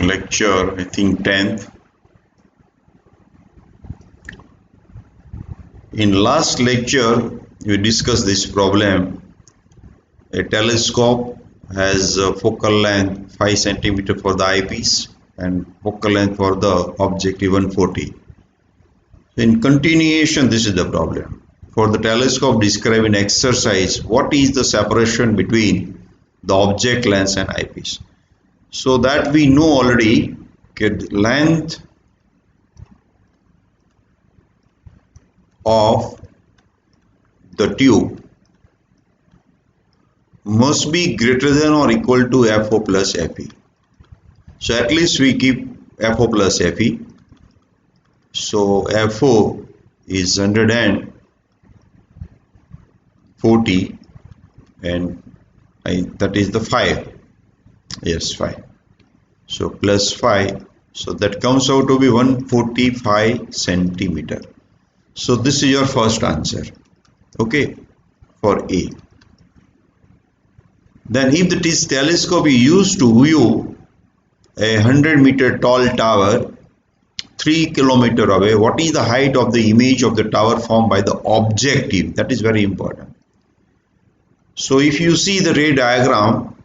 lecture, I think 10th. In last lecture, we discussed this problem. A telescope has a focal length 5 centimeter for the eyepiece and focal length for the objective 140. In continuation, this is the problem. For the telescope, describe in exercise what is the separation between the object lens and eyepiece. So that we know already, okay, the length of the tube must be greater than or equal to FO plus FE. So at least we keep FO plus FE. So FO is 140 and that is the 5. Yes, 5. So plus 5. So that comes out to be 145 centimeter. So this is your first answer. Okay, for A. Then if the telescope is used to view a 100-meter tall tower 3 kilometers away, what is the height of the image of the tower formed by the objective? That is very important. So if you see the ray diagram,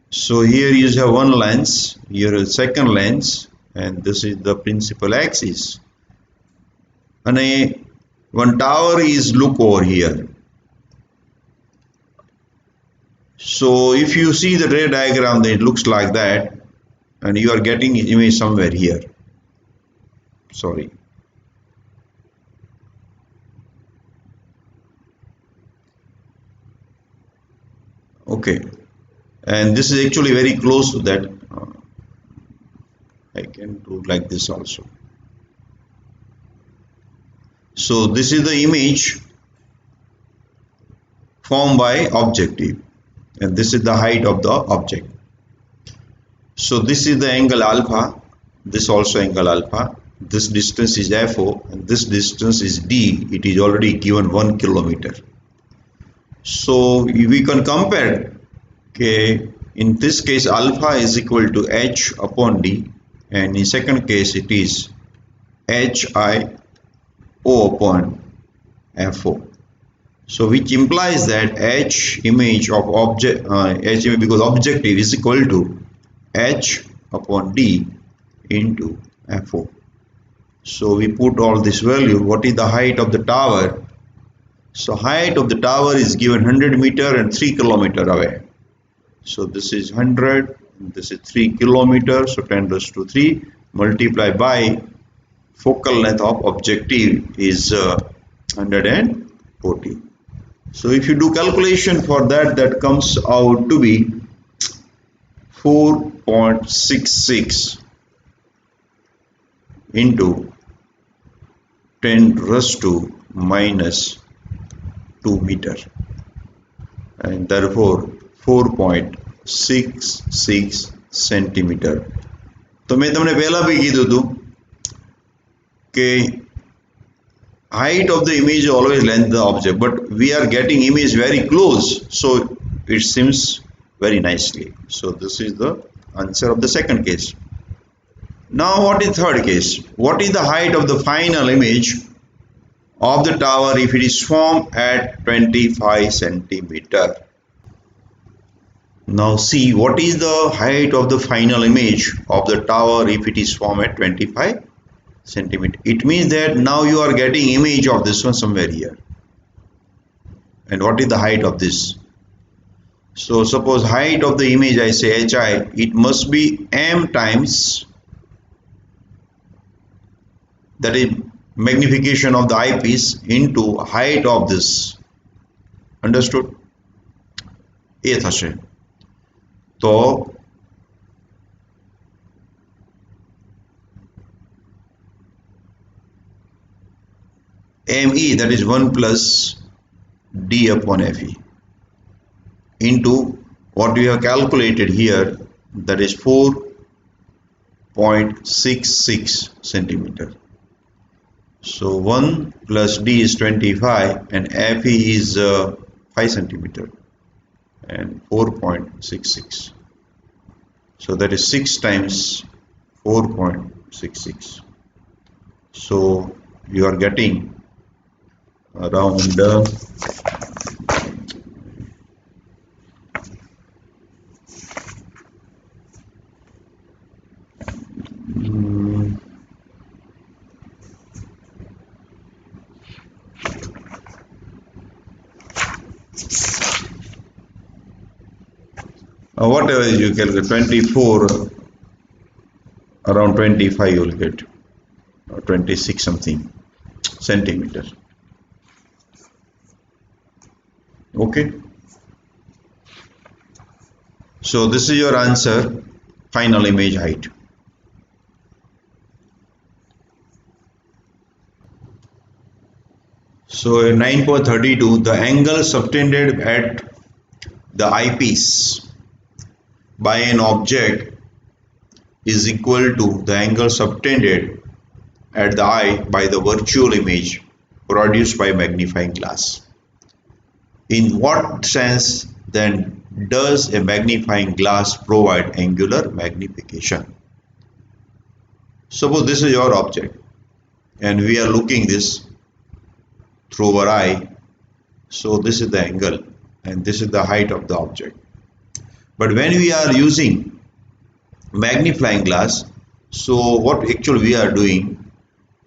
so here you have one lens, here is second lens, and this is the principal axis. And one tower is look over here. So if you see the ray diagram, then it looks like that, and you are getting image somewhere here. Sorry. Okay, and this is actually very close to that. I can do like this also. So this is the image formed by objective, and this is the height of the object. So this is the angle alpha, this also angle alpha, this distance is FO, and this distance is D. It is already given 1 kilometer. So we can compare, okay, in this case alpha is equal to H upon D, and in second case it is HIO upon FO. So which implies that H image of object, H image because objective is equal to H upon D into FO. So we put all this value. What is the height of the tower? So height of the tower is given 100 meter and 3 kilometer away. So this is 100, this is 3 kilometers, so 10 raised to 3 multiplied by focal length of objective is 140. So if you do calculation for that, that comes out to be 4.66 into 10 raised to minus 2 meter, and therefore 4.66 centimeter. तो मैं तुमने पहला भी कीधु तू कि height of the image is always length of the object, but we are getting image very close, so it seems very nicely. So this is the answer of the second case. Now what is third case? What is the height of the final image of the tower if it is formed at 25 centimeter? Now see what is the height of the final image of the tower if it is formed at 25 centimeter. It means that now you are getting image of this one somewhere here. And what is the height of this? So suppose height of the image, I say HI, it must be M times, that is magnification of the eyepiece into height of this. Understood? A thashe. So ME, that is 1 plus D upon FE into what we have calculated here, that is 4.66 centimeter. So 1 plus D is 25 and FE is 5 centimeter and 4.66. So that is 6 times 4.66. So you are getting around whatever you calculate, 24, around 25 you will get, or 26 something centimeter. Okay, so this is your answer, final image height. So in 9.32, the angle subtended at the eyepiece by an object is equal to the angle subtended at the eye by the virtual image produced by magnifying glass. In what sense then does a magnifying glass provide angular magnification? Suppose this is your object and we are looking this through our eye. So this is the angle and this is the height of the object. But when we are using magnifying glass, so what actually we are doing,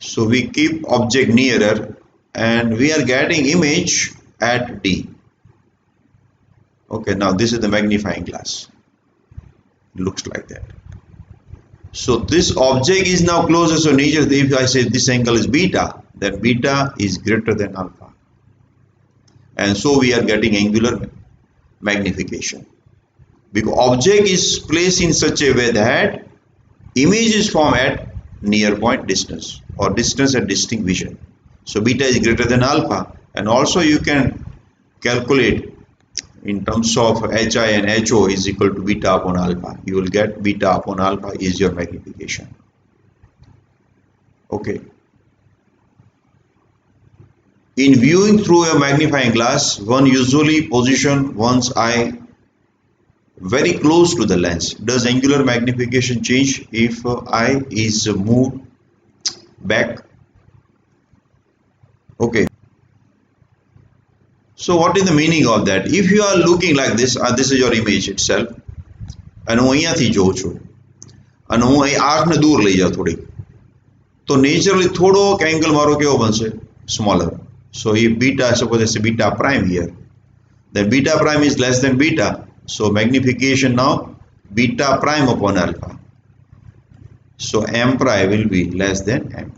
so we keep object nearer and we are getting image at D. Okay, now this is the magnifying glass. It looks like that. So this object is now closer. So nature, if I say this angle is beta, then beta is greater than alpha. And so we are getting angular magnification. Because object is placed in such a way that image is formed at near point distance or distance at distinct vision. So beta is greater than alpha, and also you can calculate in terms of Hi and Ho is equal to beta upon alpha. You will get beta upon alpha is your magnification. Okay. In viewing through a magnifying glass, one usually positions one's eye very close to the lens. Does angular magnification change if eye is moved back? Okay. So what is the meaning of that? If you are looking like this, this is your image itself, and હું અહીંયાથી જોઉં છું અને હું અહીં આંખને દૂર લઈ જાઉં થોડી, તો નેચરલી થોડોક એંગલ મારો કેવો બનશે? Smaller. So if beta, suppose I say beta prime here, then beta prime is less than beta. So magnification now beta prime upon alpha. So m prime will be less than m.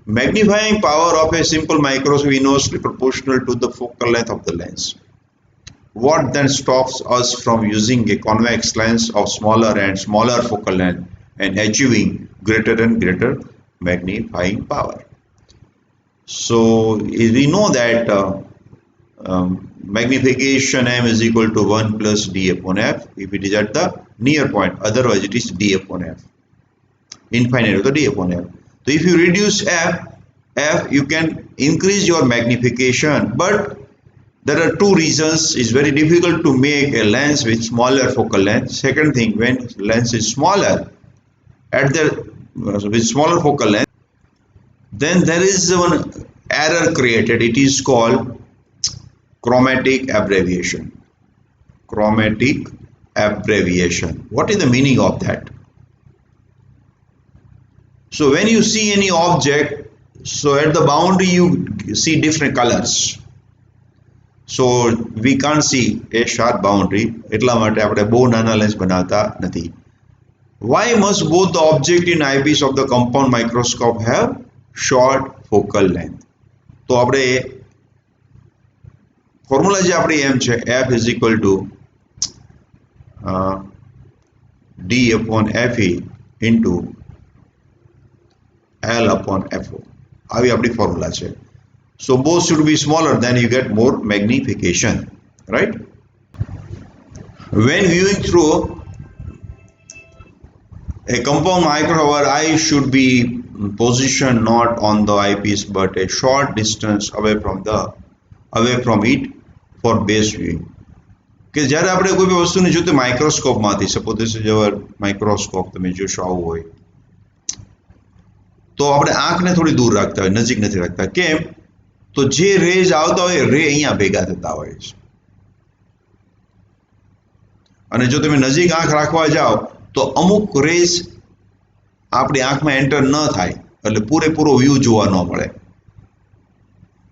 Magnifying power of a simple microscope is inversely proportional to the focal length of the lens. What then stops us from using a convex lens of smaller and smaller focal length and achieving greater and greater magnifying power? So we know that magnification m is equal to 1 plus d upon f if it is at the near point, otherwise it is d upon f, infinite of the d upon f. So if you reduce f you can increase your magnification, but there are two reasons. It's very difficult to make a lens with smaller focal length. Second thing, when lens is smaller at the with smaller focal length, then there is one error created. It is called chromatic aberration. Chromatic aberration. What is the meaning of that? So when you see any object, so at the boundary you see different colors. So we can't see a sharp boundary. એટલા માટે આપણે બહુ નાના lens બનાવતા નથી. Why must both the object in eyepiece of the compound microscope have short focal length? તો આપણે formula જે આપણી એમ છે, f is equal to d upon fe into L upon FO. આવી આપણી ફોર્મ્યુલા છે. So both should be smaller, then you get more magnification, right? When viewing through a compound microscope, our eye should be positioned not on the eyepiece but a short distance away from it for base viewing. કે જ્યારે આપણે કોઈ બી વસ્તુને જોતે માઇક્રોસ્કોપમાંથી, suppose this is our microscope, તમે જોશો આવું હોય, તો આપણે આંખને થોડી દૂર રાખતા હોય, નજીક નથી રાખતા. કેમ? તો જે રેઝ આવતા હોય રે અહીંયા ભેગા થતા હોય છે. અને જો તમે નજીક આંખ રાખવા જાઓ તો અમુક રેઝ આપણી આંખમાં એન્ટર ન થાય, એટલે પૂરેપૂરો વ્યૂ જોવા ન મળે.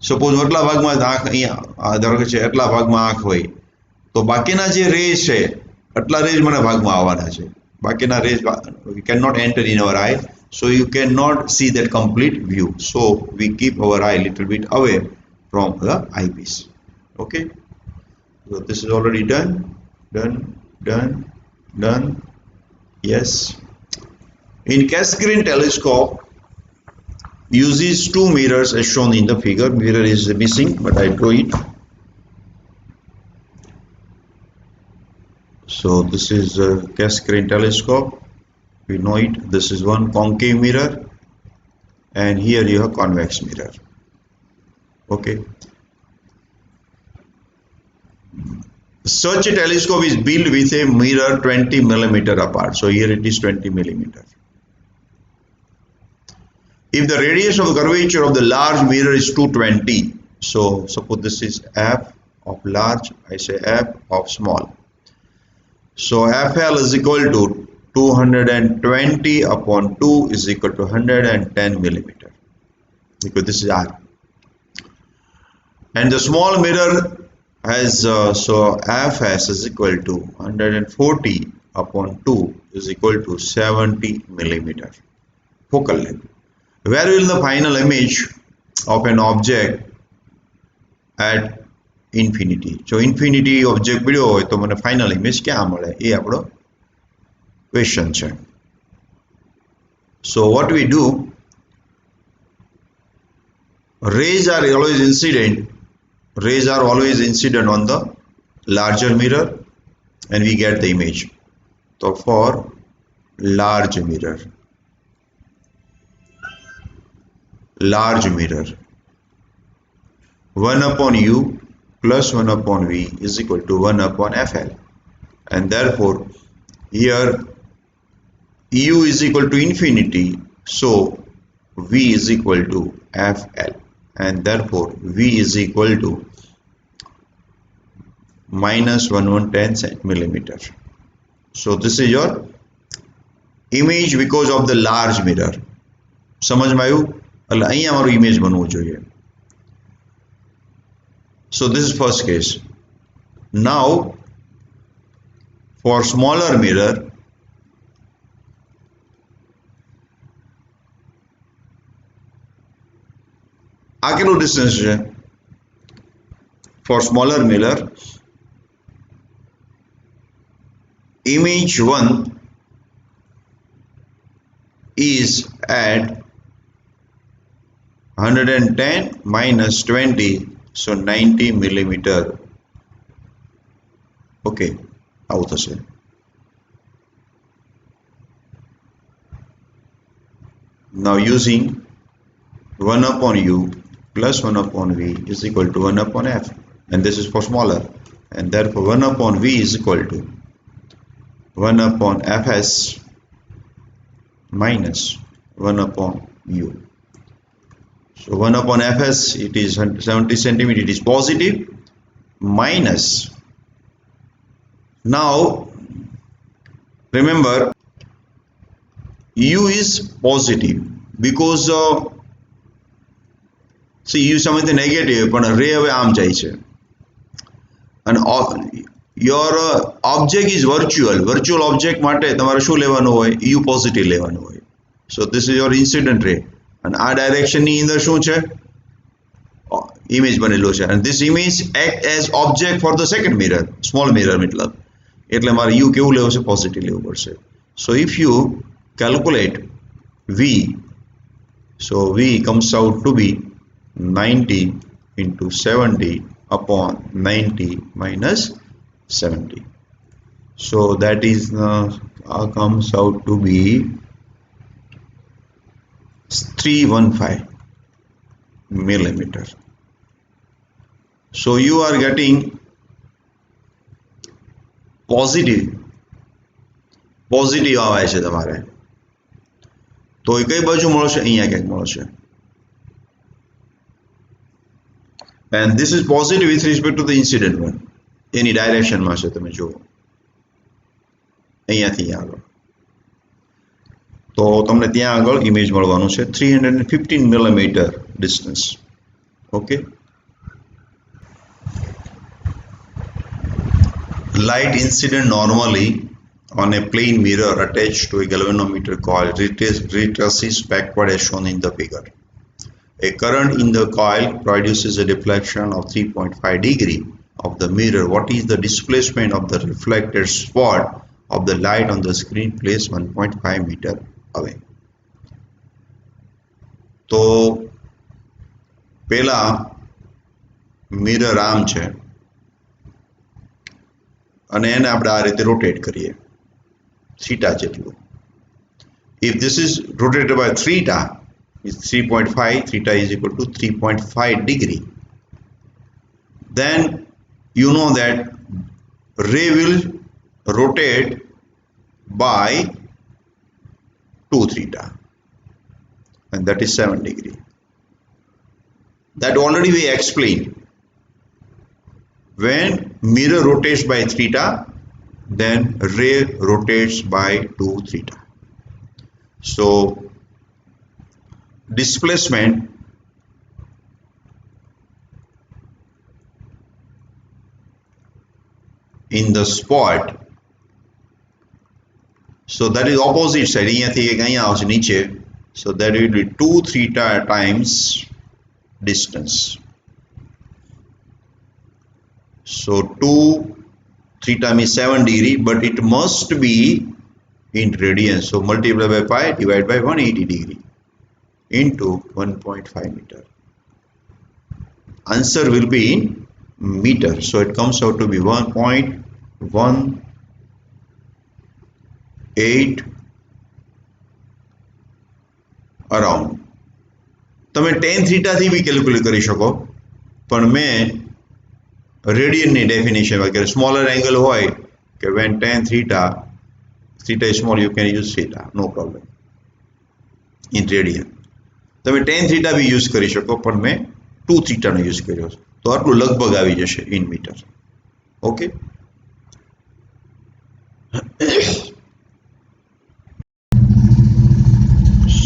સપોઝ એટલા ભાગમાં આંખ, અહીંયા ધારો કે છે એટલા ભાગમાં આંખ હોય, તો બાકીના જે રેઝ છે એટલા રેઝ મને ભાગમાં આવવાના છે. બાકીના rays can not enter in our eye, so you cannot see that complete view. So we keep our eye little bit away from the eyepiece. Okay, so this is already done. Yes. In Cassegrain telescope uses two mirrors as shown in the figure. Mirror is missing, but I draw it. So this is a Cassegrain telescope. We know it. This is one concave mirror, and here you have convex mirror. Okay. Such a telescope is built with a mirror 20 millimeter apart. So here it is 20 millimeter. If the radius of curvature of the large mirror is 220, so suppose this is f of large, I say f of small. So FL is equal to 220 upon 2 is equal to 110 millimeter, because this is R. And the small mirror has, so FS is equal to 140 upon 2 is equal to 70 millimeter focal length. Where will the final image of an object at infinity? જો infinity object મળ્યો હોય તો મને final image ક્યાં મળે, એ આપણો question છે. So what we do, rays are always incident on the larger mirror and we get the image. So for large mirror 1 upon u plus 1 upon v is equal to 1 upon fl, and therefore here u is equal to infinity, so v is equal to fl, and therefore v is equal to minus 110 millimeter. So this is your image because of the large mirror. સમજમાં આવ્યું? એટલે અહીંયા મારું image બનવું જોઈએ. So this is first case. Now for smaller mirror, આ કેટલું distance છે? For smaller mirror, image 1 is at 110 minus 20, so 90 millimeter. Okay, આવું થશે. Now using 1 upon u plus 1 upon v is equal to 1 upon f, and this is for smaller, and therefore 1 upon v is equal to 1 upon fs minus 1 upon u. So 1 upon fs, it is 70 centimeter, it is positive, minus, now remember u is positive because see u something negative, પણ રે હવે આમ જાય છે, and your object is virtual object માટે તમારે શું લેવાનું હોય? u positive લેવાનું હોય. So this is your incident ray, and આ ડાયરેક્શન ની અંદર શું છે? ઇમેજ બનેલો છે, and this image act as object for the second mirror, small mirror મતલબ, એટલે મારે u કેવું લેવું છે? પોઝિટિવ લેવું પડશે. So if you calculate v, so v comes out to be 90 into 70 upon 90 minus 70. So that is comes out to be 315 millimeter. So you are getting positive આવે છે તમારે તો એ કઈ બાજુ મળશે અહીંયા ક્યાંક મળશે and this is positive with respect to the incident one એની ડાયરેક્શનમાં છે તમે જુઓ અહીંયાથી આગળ તો તમને ત્યાં આગળ ઇમેજ મળવાનું છે 315 millimeter distance okay light incident normally on a plane mirror attached to a galvanometer coil retraces backward as shown in the figure. A current in the coil produces a deflection of 3.5 degree of the mirror. What is the displacement of the reflected spot of the light on the screen placed 1.5 meter away? તો પેલા mirror આમ છે અને એને આપણે આ રીતે rotate કરીએ થીટા જેટલું. If this is rotated by theta, is 3.5, theta is equal to 3.5 degree. Then you know that ray will rotate by 2 theta and that is 7 degree. That already we explained. When mirror rotates by theta, then ray rotates by 2 theta. So displacement in the spot, so that is opposite side અહીંયાથી એક અહીંયા આવશે નીચે, so that will be 2 theta times distance. So 2 theta means 7 degree, but it must be in radians. So multiply by pi, divide by 180 degree into 1.5 meter. Answer will be in meter. So it comes out to be 1.18 around. તમે tan theta થી બી calculate કરી શકો પણ મેં રેડિયનની definition વગેરે smaller angle હોય કે when tan theta is small you can use theta no problem in radian. તમે tan theta બી યુઝ કરી શકો પણ મેં 2 theta નો યુઝ કર્યો છે તો આટલું લગભગ આવી જશે in meter. Okay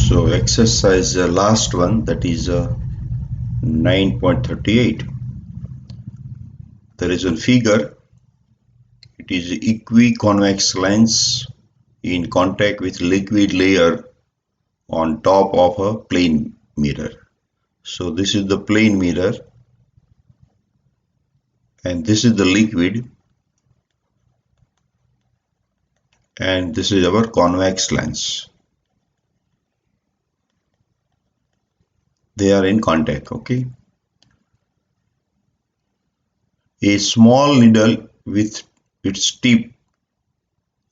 so exercise last one, that is 9.38. There is a figure. It is equiconvex lens in contact with liquid layer on top of a plane mirror. So this is the plane mirror and this is the liquid and this is our convex lens. They are in contact. Okay, a small needle with its tip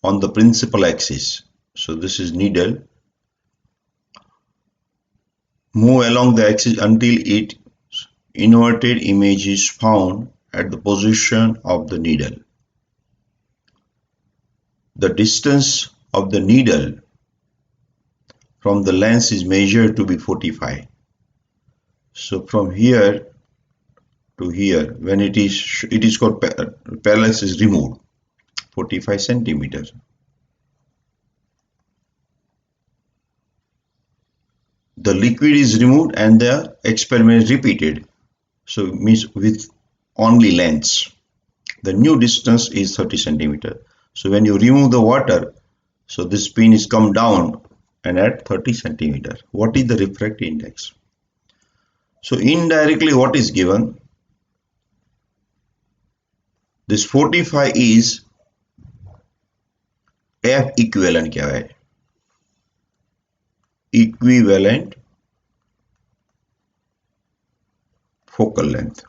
on the principal axis, so this is needle, move along the axis until its inverted image is found at the position of the needle. The distance of the needle from the lens is measured to be 45. So from here to here, when it is called parallax is removed 45 centimeters. The liquid is removed and the experiment is repeated, so it means with only lens. The new distance is 30 centimeters. So when you remove the water, so this pin is come down and at 30 centimeters. What is the refractive index? So indirectly what is given? This 45 is F equivalent kehvaye, equivalent focal length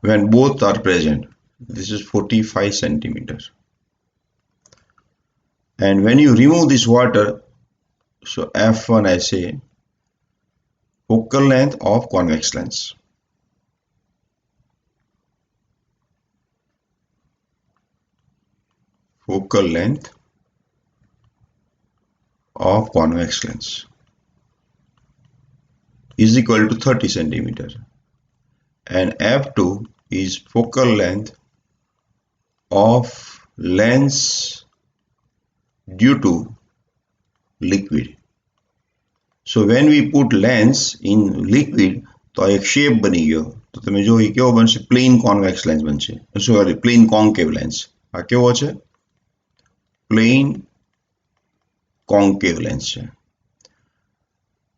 when both are present. This is 45 centimeters. And when you remove this water, so F1 I say focal length of convex lens. focal length of convex lens is equal to 30 centimeter, and f2 is focal length of lens due to liquid. So when we put lens in liquid, तो एक shape बनी गयो, तो તમે જો એ કેવો બનશે, plane convex lens બનશે, સોરી પ્લેન કોન્કેવ લેન્સ. આ કેવો છે? પ્લેન કોન્કેવ લેન્સ છે.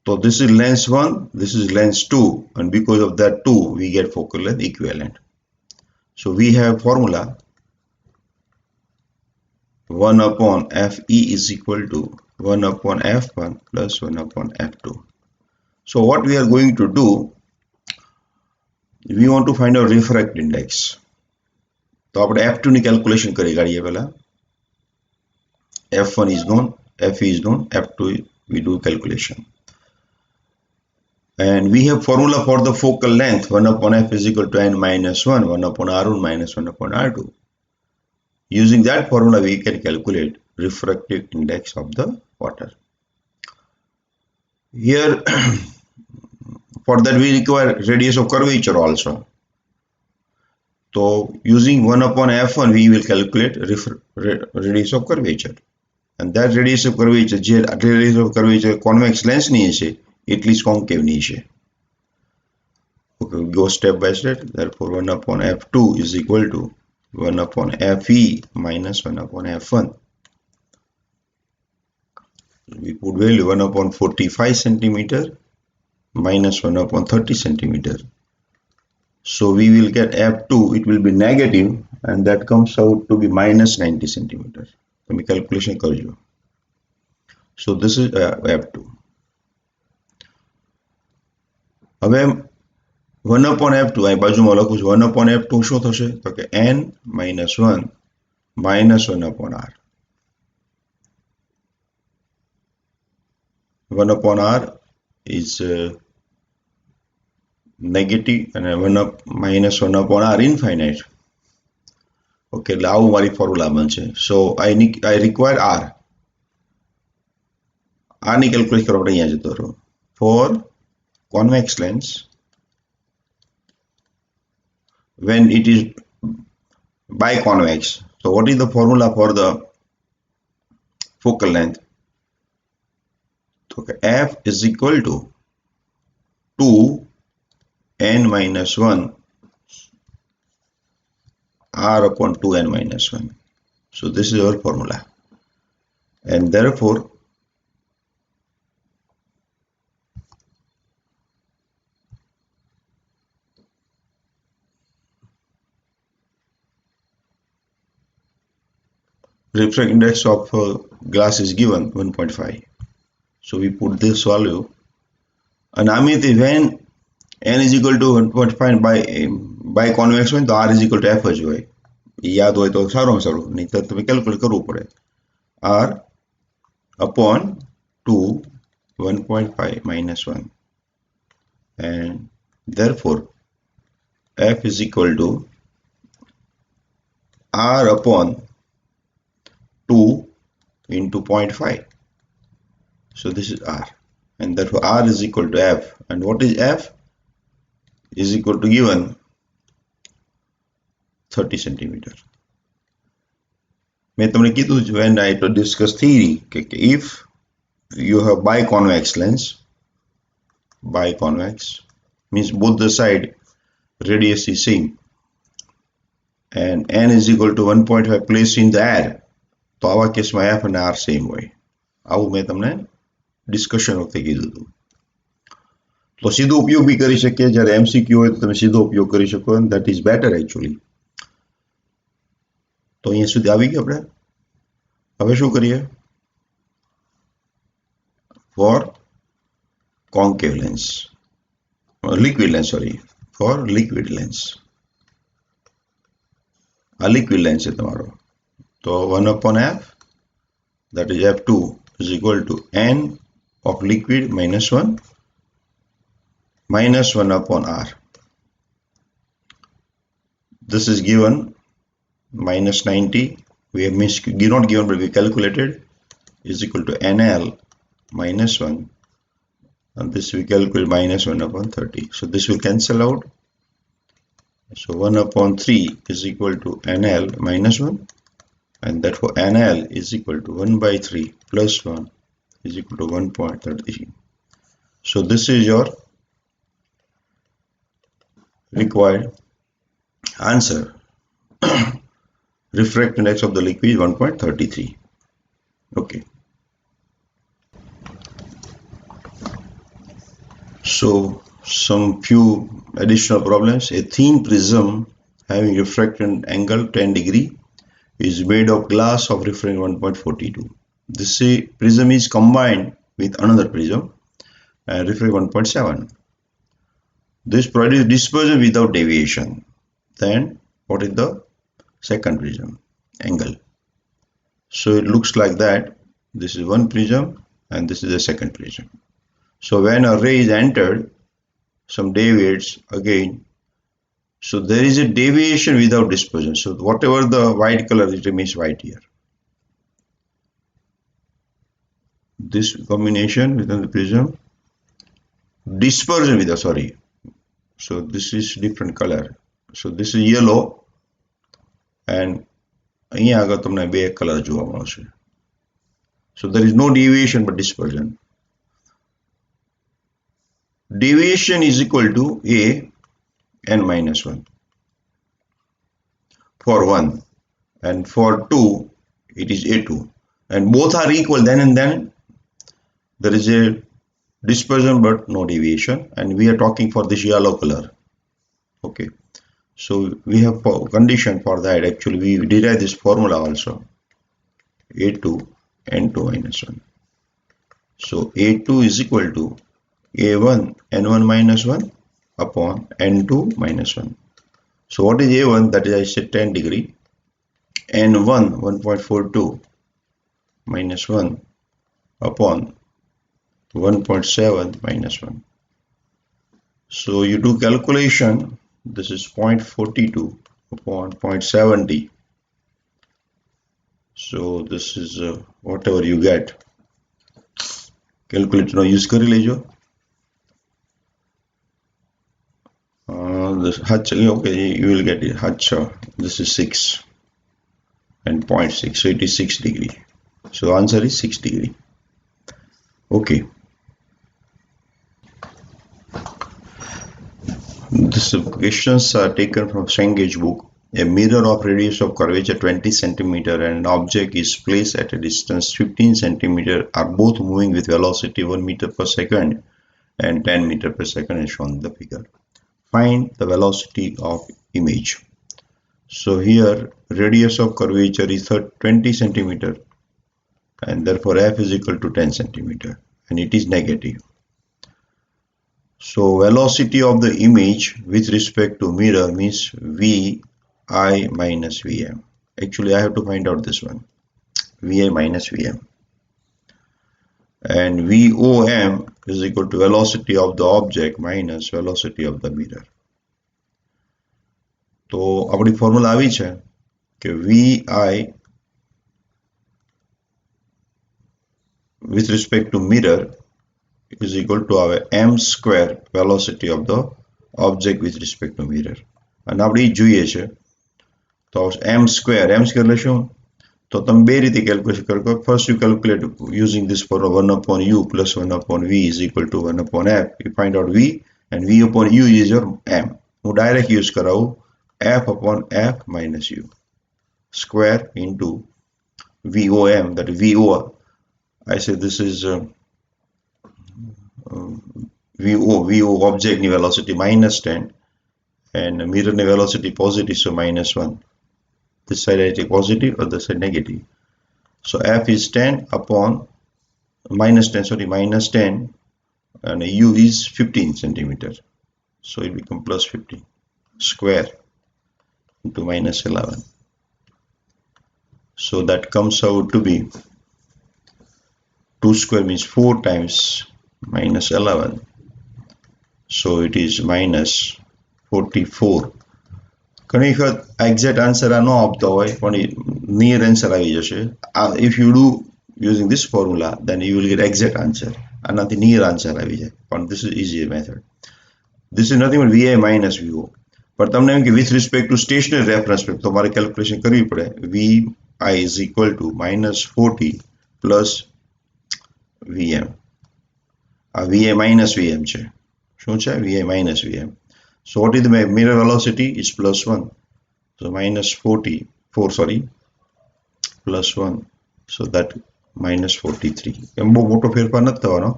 So this is lens 1, this is lens 2, and because of that 2 we get focal length equivalent. So we have formula 1 upon Fe is equal to 1 upon F1 plus 1 upon F2. So what we are going to do, we want to find out refract index. तो આપણે F2 ની calculation કરી કાઢીએ પહેલા. F1 is known, Fe is known, F2 we do calculation. And we have formula for the focal length 1 upon F is equal to n minus 1, 1 upon R1 minus 1 upon R2. Using that formula we can calculate refractive index of the water. Here for that we require radius of curvature also. So using 1 upon F1 we will calculate radius of curvature, and that radius of curvature, radius of curvature convex lens ની છે એટલી જ concave ની છે. Okay, we go step by step. Therefore 1 upon F2 is equal to 1 upon Fe minus 1 upon F1. We put value 1 upon 45 centimeter minus 1 upon 30 centimeter. So we will get F2, it will be negative, and that comes out to be minus 90 centimeter. So we calculation karjo. So this is F2. હવે 1 upon F2 આ બાજુમાં લખું છું. 1 upon F2 શું થશે? તો કે n minus 1 minus 1 upon R. 1 upon R is negative, and 1 up minus 1 upon R infinite. Okay, એટલે આવું મારી ફોર્મ્યુલા બનશે. So I require R. R ની કેલ્ક્યુલેટ કરવા આપણે અહીંયા જતો રહો. For convex lens, when it is biconvex, so what is the formula for the focal length? Okay, F is equal to 2 n minus 1 R upon 2n minus 1. So this is our formula, and therefore refractive index of glass is given 1.5. So we put this value, and when n is equal to 1.5 by convex હોય તો R is equal to F જ હોય. યાદ હોય તો સારું સારું, નહીં તો તમે કેલ્ક્યુલેટ કરવું પડે. R upon 2 1.5 minus 1, and therefore F is equal to R upon 2 into 0.5. So this is R, and therefore R is equal to F. And what is F? Is equal to given 30 centimeter. मैं तुमने कीधु when I to discuss theory if you have biconvex lens, biconvex means both the side radius is same, and n is equal to 1.5 placed in the air, તો આવા કેસમાં F અને R same હોય. આવું મેં તમને ડિસ્કશન વખતે કીધું હતું. તો સીધો ઉપયોગ બી કરી શકીએ, જ્યારે MCQ હોય તો તમે સીધો ઉપયોગ કરી શકો, and that is better actually. તો અહીંયા સુધી આવી ગયા આપણે. હવે શું કરીએ? For concave lens, liquid lens, sorry, for liquid lens. આ liquid lens છે તમારો. તો 1 upon F, that is F2 is equal to n of liquid minus 1 minus 1 upon R. This is given minus 90 we have not given, but we calculated, is equal to NL minus 1, and this we calculate minus 1 upon 30. So this will cancel out. So 1 upon 3 is equal to NL minus 1, and therefore NL is equal to 1 by 3 plus 1 is equal to 1.30. So this is your required answer. Refractive index of the liquid is 1.33. Okay. So some few additional problems. A thin prism having refractive angle 10 degree is made of glass of reference 1.42. This prism is combined with another prism and reference 1.7. This produces dispersion without deviation. Then what is the second prism angle? So it looks like that. This is one prism and this is the second prism. So when a ray is entered, some deviates again. So there is a deviation without dispersion. So whatever the white color, it remains white here. This combination within the prism, dispersion without, sorry. So this is different color. So this is yellow, and અહીંયા આગળ તમને બે colour જોવા મળશે. So there is no deviation but dispersion. Deviation is equal to A n minus 1 for 1, and for 2 it is A2, and both are equal. Then and then there is a dispersion but no deviation, and we are talking for this yellow color. Okay, so we have condition for that. Actually we derive this formula also, A2 n2 minus 1. So A2 is equal to A1 n1 minus 1 upon n2 minus 1. So what is A1? That is, I said 10 degree. N1 1.42 minus 1 upon 1.7 minus 1. So you do calculation. This is 0.42 upon 0.70. So this is whatever you get. Calculator now use kari lejo. This okay, you will get it. This is 6 and 0.6, so it is 6 degree. So answer is 6 degree. Okay. These questions are taken from Cengage book. A mirror of radius of curvature 20 cm and an object is placed at a distance 15 cm are both moving with velocity 1 meter per second and 10 meter per second as shown in the figure. Find the velocity of image. So here radius of curvature is 20 cm, and therefore f is equal to 10 cm, and it is negative. So velocity of the image with respect to mirror means vi minus vm. Actually I have to find out this one, vi minus vm, and vom is equal to velocity of the object minus velocity of the mirror. तो अपनी formula આવી છે કે vi with respect to mirror is equal to our m square velocity of the object with respect to mirror. અને આપણે જોઈએ છે તો m square એટલે શું? તો તમે બે રીતે કેલ્ક્યુલેટ કરો. First you calculate using this formula 1 upon u plus 1 upon v is equal to 1 upon f. You find out v, and v upon u is your m. હું ડાયરેક્ટ યુઝ કરાવું f upon f minus u square into vom, that vo, I say this is vo object ni velocity minus 10 and mirror ni velocity positive, so minus 1. This side I take positive, other side negative. So f is 10 upon minus 10, and u is 15 centimeter. So it becomes plus 15 square into minus 11. So that comes out to be 2 square means 4 times minus 11. So it is minus 44. ઘણી વખત exact answer આ ન આપતા હોય, પણ near answer આવી જશે. If you do using this formula, then you will get exact answer. આનાથી near answer આવી જાય. પણ this is easier method. This is nothing but VI minus VO. પણ તમને એમ કે with respect to stationary reference frame તો મારે calculation કરવી પડે. VI is equal to minus 40 plus VM. આ VI minus VM છે. શું છે? VI minus VM. So what is the mirror velocity? Is plus 1. So minus 44, plus 1. So that minus 43. એમ બહુ મોટો ફેરફાર નથી થવાનો,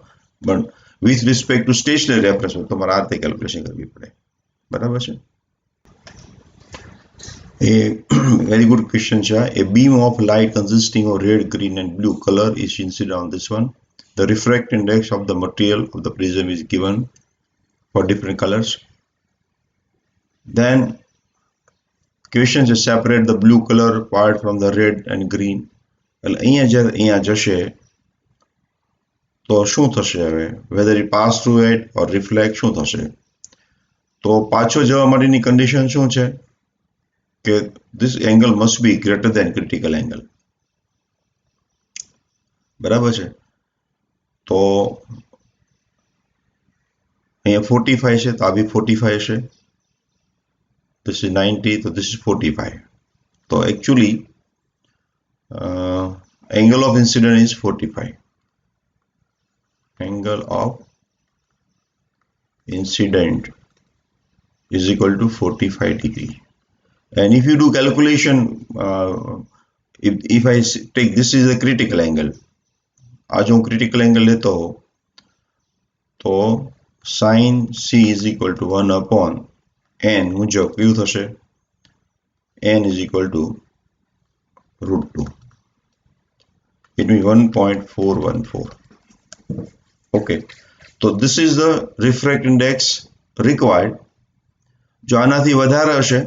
પણ with respect to stationary reference તમારે આ રીતે કેલ્ક્યુલેશન કરવી પડે. બરાબર છે? A very good question છે. A beam of light consisting of red, green and blue color is incident on this one. The refractive index of the material of the prism is given for different colors. Then question is separate the blue color part from the red and green. એટલે અહીંયા જશે તો શું થશે હવે? Whether it pass through it or reflect, શું થશે? તો પાછો જવા માટેની કન્ડિશન શું છે? કે this angle must be greater than critical angle. બરાબર છે? તો અહીંયા 45 છે તો આ બી 45 હશે. This is 90, so this is 45. So actually, angle of incident is 45. Angle of incident is equal to 45 degree. And if you do calculation, if I take this is a critical angle, आज હું critical angle लेता हूँ, तो sin C is equal to 1 upon n મુજબ કયું થશે? n is equal to root 2. It means 1.414. Okay. So this is the refractive index required. જો આનાથી વધારે હશે,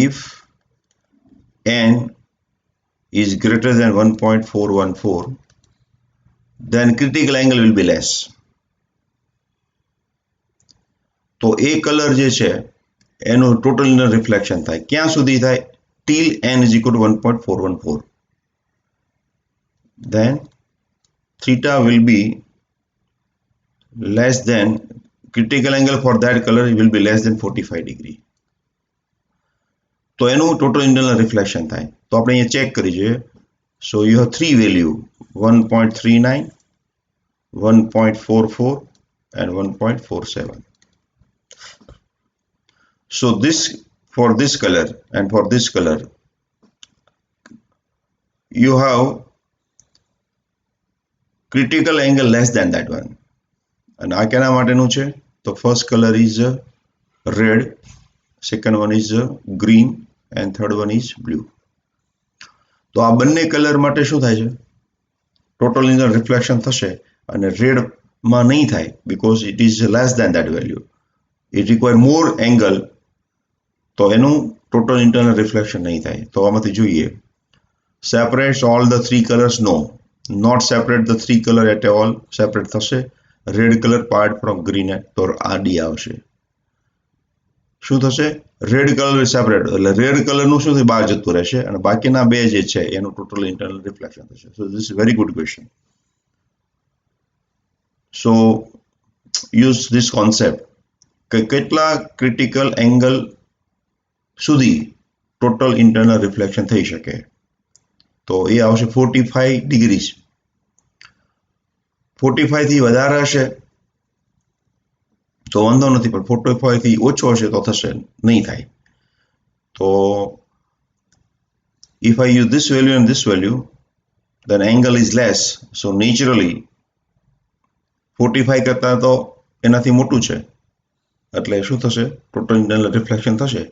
if n is greater than 1.414, then critical angle will be less. તો એ colour જે છે એનું ટોટલ ઇનર રિફ્લેક્શન થાય ક્યાં સુધી થાય? till n is equal to 1.414. then theta will be less than critical angle for that color will be less than 45 degree. તો એનું ટોટલ ઇન્ટરનલ રિફ્લેક્શન થાય. તો આપણે અહીંયા ચેક કરી જોઈએ. So you have three value, 1.39, 1.44 and 1.47. So this for this color and for this color you have critical angle less than that one. And આ કેના માટેનું છે? તો first color is red, second one is green and third one is blue. તો આ બંને colour માટે શું થાય છે? ટોટલ ઇનર રિફ્લેક્શન થશે અને રેડ માં નહીં થાય because it is less than that value. It require more angle, તો એનું ટોટલ ઇન્ટરનલ રિફ્લેક્શન નહીં થાય. તો આમાંથી જોઈએ separates all the three colors. No, not separate the three color at all. separate થશે. red color part from green, તો આ ડી આવશે. શું થશે? રેડ કલર સેપરેટ, એટલે રેડ કલરનું શું થશે? બહાર જતું રહેશે અને બાકીના બે જે છે એનું ટોટલ ઇન્ટરનલ રિફ્લેક્શન થશે. So this is very good question. So use this concept કે કેટલા ક્રિટિકલ એંગલ સુધી ટોટલ ઇન્ટરનલ રિફ્લેક્શન થઈ શકે? તો એ આવશે 45 ડિગ્રી. 45 થી વધારે હશે તો વાંધો નથી, પણ 45 થી ઓછો હશે તો થશે નહીં થાય. તો if I use this value and this value, then angle is less. So naturally 45 કરતા તો એનાથી મોટું છે એટલે શું થશે? ટોટલ ઇન્ટરનલ રિફ્લેક્શન થશે.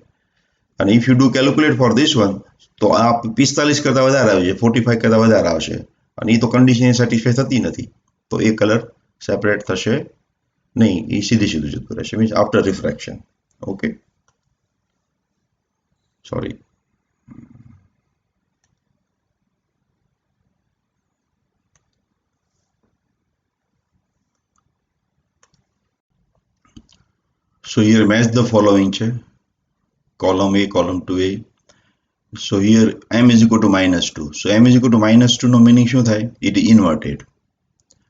અને if you do calculate for this one, તો આ 45 કરતા વધારે આવશે, 45 કરતા વધારે આવશે અને એ તો કન્ડિશન સેટિસ્ફાઈ થતી નથી. તો એ કલર સેપરેટ થશે નહીં, એ સીધું જતું રહેશે, means after refraction. Okay, sorry. So here match the following છે, column A, column 2A. So here m is equal to -2. So m is equal to -2 નો મીનિંગ શું થાય? It is inverted.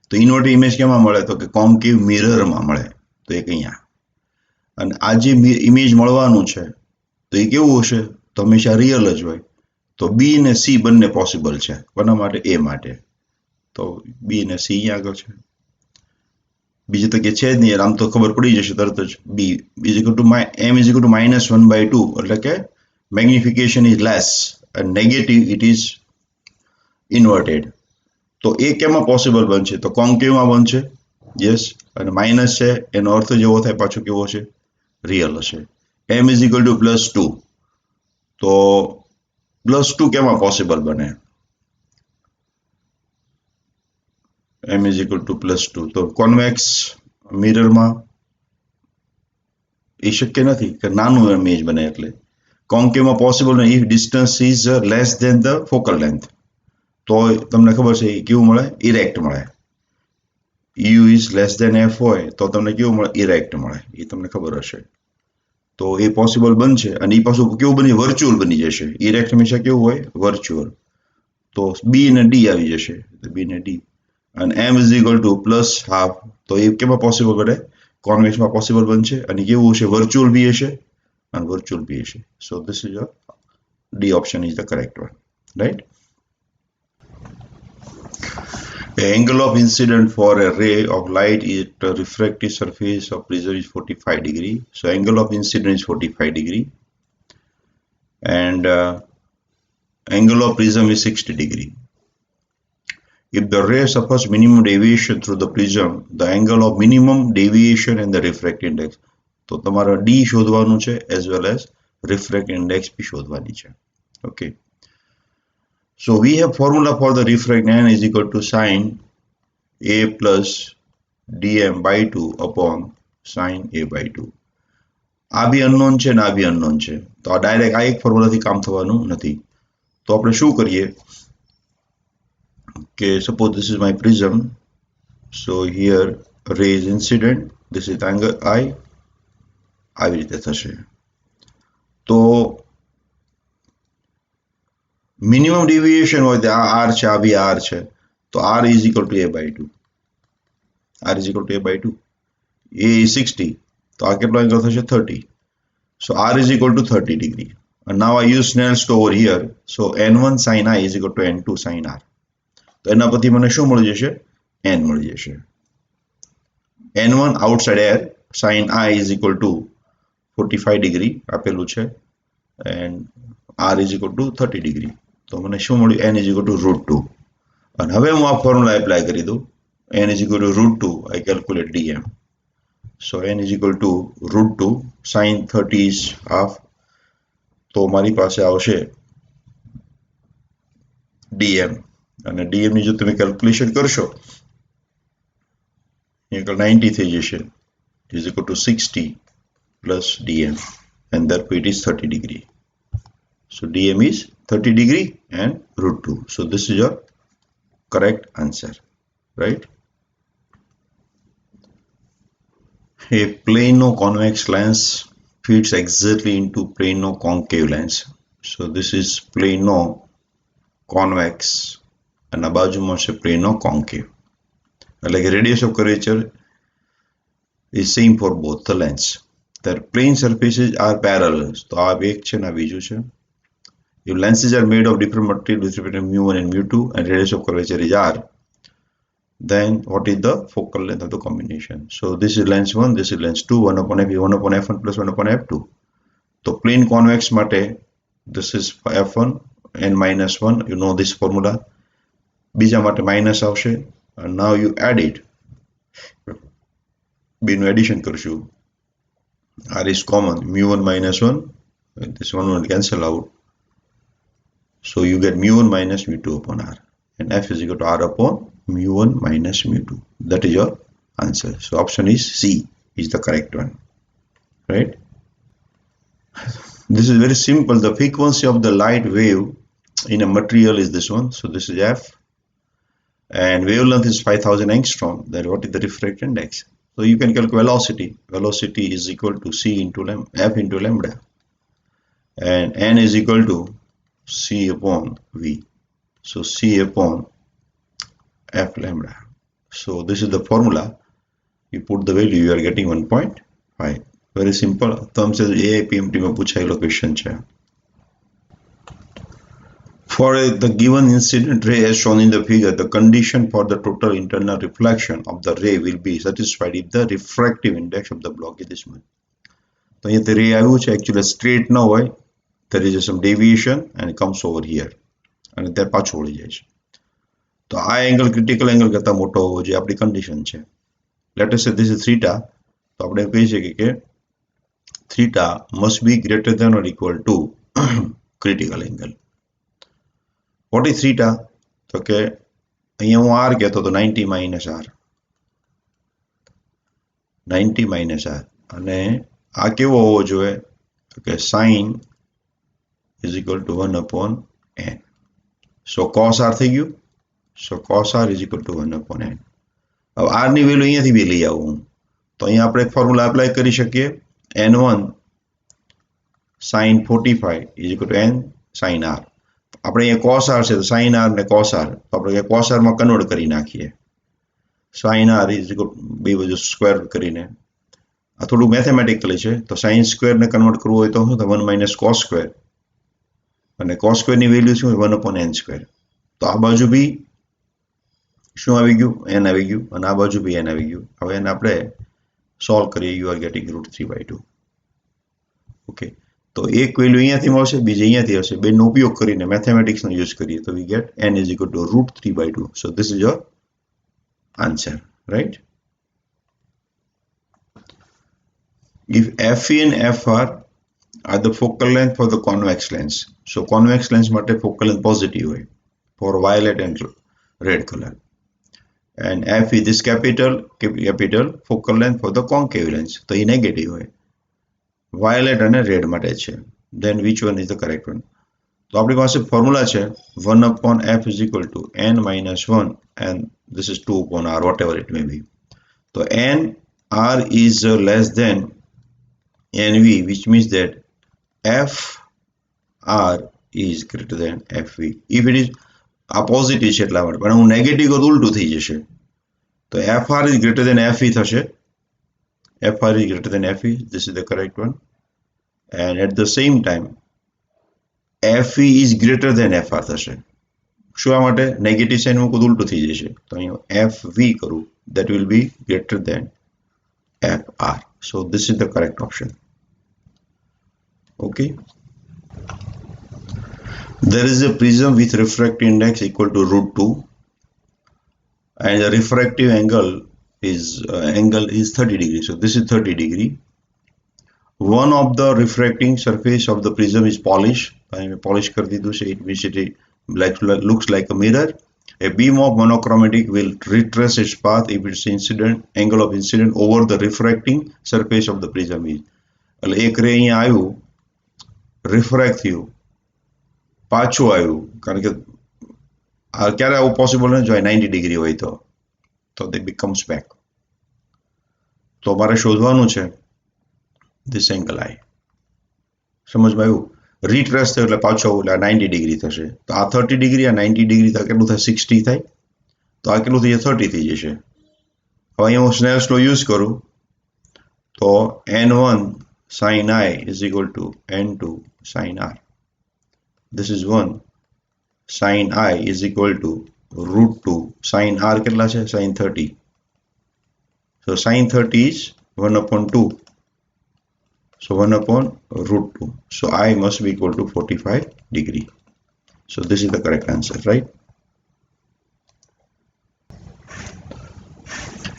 તો ઇન્વર્ટેડ ઇમેજ કેમાં મળે? તો કે કોન્કેવ મિરરમાં મળે. તો એક અહીંયા. અને આ જે ઇમેજ મળવાનું છે તો એ કેવું હશે? તો હંમેશા રિયલ જ હોય. તો બી અને સી બંને પોસિબલ છે. કોના માટે? એ માટે. તો બી અને સી અહીંયા આગળ છે. બીજી તો કે છે જ નહીં, આમ તો ખબર પડી જશે તરત જ. B is equal to M is equal to -1/2, એટલે કે magnification is less and negative it is inverted. તો એ કેમાં પોસિબલ બનશે? તો કોન્કેવમાં બનશે. યસ. અને માઇનસ છે એનો અર્થ જેવો થાય પાછો કેવો હશે? રિયલ હશે. m is equal two +2. તો +2 કેમાં પોસિબલ બને? m is equal two +2. તો કોન્વેક્સ મિરરમાં એ શક્ય નથી કે નાનું ઇમેજ બને. એટલે કોન્કેવમાં પોસિબલ નહીં if distance is less than the focal length. તો તમને ખબર છે કેવું મળે? ઇરેક્ટ મળે. U is less than F હોય તો તમને કેવું મળે? ઇરેક્ટ મળે. એ તમને ખબર હશે. તો એ પોસિબલ બનશે અને એ પાછું કેવું બની? વર્ચ્યુઅલ બની જશે. ઇરેક્ટ હંમેશા કેવું હોય? વર્ચ્યુઅલ. તો બી અને ડી આવી જશે. બી અને ડી. અને m ઇઝ ઇક્વલ ટુ +½ તો એ કેમાં પોસિબલ બને? કોન્વેક્સમાં પોસિબલ બનશે. અને કેવું હશે? વર્ચ્યુઅલ બી હશે and virtual B હશે. So this is your D option is the correct one, right? The angle of incident for a ray of light at a refractive surface of prism is 45 degree. So angle of incident is 45 degree and angle of prism is 60 degree. If the ray suffers minimum deviation through the prism, the angle of minimum deviation and the refractive index. તો તમારે D શોધવાનું છે as well as refractive index બી શોધવાની છે. Okay. So we have formula for the refractive n is equal to sin a plus dm by 2 upon sin a by 2. આ બી unknown છે ને આ બી અનનોન છે. તો આ ડાયરેક્ટ આ એક ફોર્મ્યુલાથી કામ થવાનું નથી. તો આપણે શું કરીએ કે suppose this is my prism. So here ray is incident. This is angle I. આવી રીતે થશે. તો મિનિમમ ડેવિએશન હોય તો આ r છે, આ બી r છે. તો r is equal to a/2. r is equal to a/2. a is 60. તો આ કેટલો એંગલ થશે? 30. So r is equal to 30 degree. And now I use Snell's law over here. So n1 sin I is equal to n2 sin r. તો એના પરથી મને શું મળી જશે? n મળી જશે. n1 outside air sin I is equal to 45 degree આપેલું છે and r is equal to 30 degree. તો મને શું મળ્યું? n is equal to √2. અને હવે હું આ ફોર્મ્યુલા એપ્લાય કરી દઉં. n is equal to √2. I calculate dm. So n is equal to √2. sin 30 is half. તો મારી પાસે આવશે dm. અને dm ની જો તમે કેલ્ક્યુલેશન કરશો 90 થઈ જશે. is equal to 60 plus dm and therefore it is 30 degree. So dm is 30 degree and √2. So this is your correct answer, right? A plano-convex lens fits exactly into plano-concave lens. So this is plano-convex and આ બાજુમાં છે plano-concave. એટલે કે radius of curvature is same for both the lens. Their plane surfaces are parallel. તો આ એક છે ને આ બીજું છે. If lenses are made of different material with respect to mu1 and mu2 and radius of curvature is r, then what is the focal length of the combination? So this is lens 1, this is lens 2, 1 upon f, 1 upon f1 plus 1 upon f2. So plane convex માટે this is f1 and -1. You know this formula. બીજા માટે minus આવશે. And now you add it. બેનું addition કરશું. r is common. mu1 -1. This one will cancel out. So you get mu1 minus mu2 upon r. And f is equal to r upon mu1 minus mu2. That is your answer. So option is C is the correct one. Right? This is very simple. The frequency of the light wave in a material is this one. So this is f. And wavelength is 5000 angstrom. Then what is the refractive index? So you can calculate velocity. Velocity is equal to c into f into lambda. And n is equal to C upon V. So C upon F lambda. So this is the formula. You put the value, you are getting 1.5. Very simple. Terms as AIPMT में पूछाયેલો question છે. For the given incident ray as shown in the figure, the condition for the total internal reflection of the ray will be satisfied if the refractive index of the block is this much. તો અહીંયા રે આવ્યું છે, actually straight ન હોય, there is some deviation and it comes over here અને ત્યાં પાછું વળી જાય છે. તો આ એંગલ ક્રિટિકલ એંગલ કરતા મોટો હોવો જોઈએ, આપણી કન્ડિશન છે. લેટ અસ સે ધીસ ઇઝ થીટા, તો આપણે કહી શકીએ કે theta must be greater than or equal to critical angle. What is theta? તો કે અહીંયા હું આર કહેતો તો 90 માઇનસ આર, 90 માઇનસ આર, અને આ કેવો હોવો જોઈએ? તો કે sine is equal to 1 upon n. So cos R થઈ ગયું. So cos R is equal to 1 upon n. હવે આરની વેલ્યુ અહીંયાથી બી લઈ આવું હું, તો અહીંયા આપણે એક ફોર્મ્યુલા એપ્લાય કરી શકીએ. n1 sine 45 is equal to n sine R. આપણે અહીંયા કોસ આર છે તો સાઇન આર ને કોસ આર, તો આપણે કોસ આરમાં કન્વર્ટ કરી નાખીએ. સાઇન આર ઇઝ ઇક્વલ બે બાજુ સ્ક્વેર કરીને, આ થોડું મેથેમેટિકલી છે, તો સાઇન સ્ક્વેરને કન્વર્ટ કરવું હોય તો શું થાય? 1 માઇનસ કોસ સ્ક્વેર, અને કોસ સ્ક્વેરની વેલ્યુ શું હોય? 1 અપોન n સ્ક્વેર. તો આ બાજુ બી શું આવી ગયું? n આવી ગયું, અને આ બાજુ બી n આવી ગયું. હવે એને આપણે સોલ્વ કરીએ. You are getting √3/2. ઓકે, તો એક વેલ્યુ અહીંયાથી મળશે, બીજી અહીંયાથી હશે. બેનો ઉપયોગ કરીને મેથેમેટિક્સનો યુઝ કરીએ તો we get n is equal two √3/2. So this is your answer, right? If Fe and Fr are the focal length for the convex lens, so convex lens માટે focal length positive હોય for violet and red color, and Fe this capital focal length for the concave lens, તો એ negative હોય, violet અને red માટે છે. then which one is the correct one? તો આપણી પાસે ફોર્મ્યુલા છે 1 upon f is equal to n minus 1 and this is 2 upon r, whatever it may be. તો n r is less than nv, which means that fr is greater than fv. if it is આ positive છે એટલા માટે, પણ હું negative તો ઉલટું થઈ જશે. તો fr is greater than fe થશે. fr is greater than fe, this is the correct one. and at the same time fe is greater than fr થશે. શું આ માટે? નેગેટિવ સાઇન મૂકું તો ઉલટું થઈ જશે. તો અહીં fv કરું, that will be greater than fr. so this is the correct option. okay, there is a prism with refractive index equal to √2 and the refractive angle is 30 degrees. So this is 30 degree. One of the refracting surface of the prism is polished. Polish kar દીધું છે. It means it looks like a mirror. A beam of monochromatic will retrace its path if its angle of incident over the refracting surface of the prism is. એટલે એક રે અહીંયા આવ્યું, રિફ્રેક્ટ થયું, પાછું આવ્યું, કારણ કે ક્યારે આવું પોસિબલ નથી, જો 90 ડિગ્રી હોય તો they becomes back. તો મારે શોધવાનું છે this angle I. સમજમાં આવ્યું? રીટ્રેસ થયું એટલે પાછું આવું, એટલે 90 ડિગ્રી થશે. તો આ 30 ડિગ્રી, આ 90 ડિગ્રી થાય કેટલું થાય? 60 થાય. તો આ કેટલું થઈ જાય? 30 થઈ જશે. હવે અહીંયા હું સ્નેલ્સ લો યુઝ કરું તો n1 sin I is equal to n2 sin R. This is 1 sin I is equal to √2 sin R કેટલા છે? sin 30. So sin 30 is 1 upon 2. So 1 upon √2. So I must be equal to 45 degree. So this is the correct answer, right?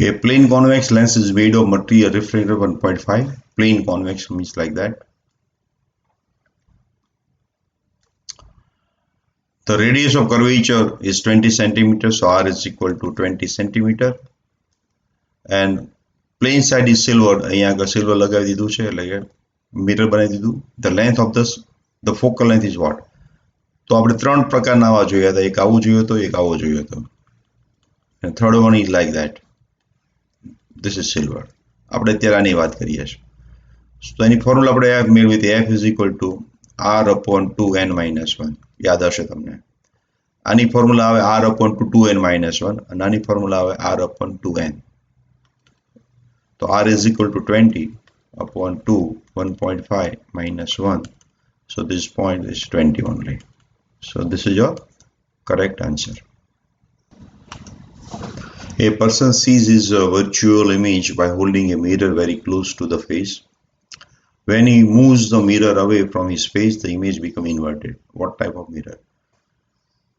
A plane convex lens is made of material refractor 1.5. Plane convex means like that. The radius of curvature is 20 centimeters, so R is equal to 20 centimeter. And plane side is silver. અહીંયા આગળ silver લગાવી દીધું છે, એટલે કે mirror બનાવી દીધું. The length of the focal length is what? તો આપણે ત્રણ પ્રકારના આવા જોયા હતા. એક આવું જોયું હતું, એક આવો જોયો હતો. And third one is like that. This is silver. આપણે અત્યારે આની વાત કરીએ છીએ. તો એની ફોર્મ્યુલા આપણે મેળવી હતી. F is equal to r/2n-1 યાદ હશે તમને આની ફોર્મ્યુલા આવે r/2n-1 અને આની ફોર્મ્યુલા આવે r/2n તો r is equal to 20 upon 2 1.5 minus 1 so this point is 20 only so this is your correct answer. A person sees his virtual image by holding a mirror very close to the face. When he moves the mirror away from his face, the image becomes inverted. What type of mirror?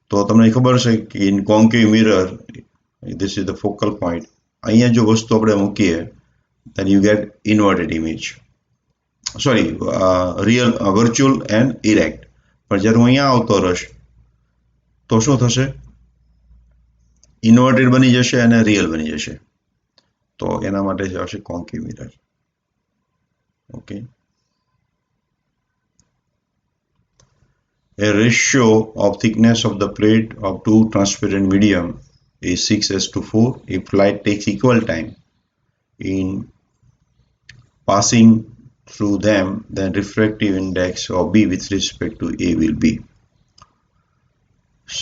તો તમને ખબર છે કે in concave mirror, this is the focal point. અહીંયા જો વસ્તુ આપણે મૂકીએ, then you get inverted image. Sorry, real, virtual and erect. પણ જ્યારે હું અહીંયા આવતો રહીશ, તો શું થશે? ઇન્વર્ટેડ બની જશે અને રિયલ બની જશે. તો એના માટે આવશે concave mirror. Okay. A ratio of thickness of the plate of two transparent medium is 6:4. If light takes equal time in passing through them, then refractive index of B with respect to A will be.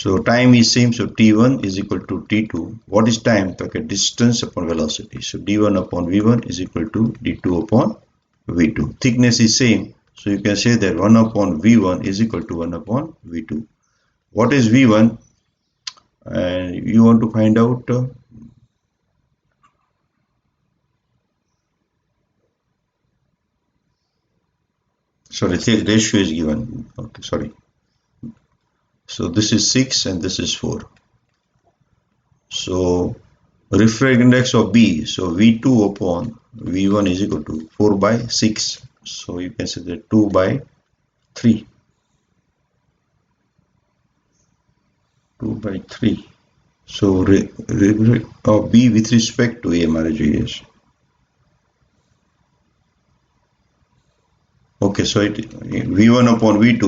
So time is same, so T1 is equal to T2. What is time? Okay, distance upon velocity. So D1 upon V1 is equal to D2 upon V2. Thickness is same, so you can say that 1 upon V1 is equal to 1 upon V2. What is V1? And you want to find out sorry, the ratio is given. Okay, sorry. So this is 6 and this is 4. So refractive index of B, so V2 upon V1 is equal to 4 by 6. So you can say that 2 by 3. 2 by 3. So refractive of B with respect to A મારે જોઈએ છે. Okay, so V1 upon V2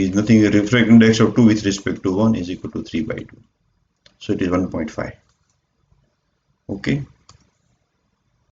is nothing, refractive index of 2 with respect to 1 is equal to 3 by 2. So it is 1.5. Okay.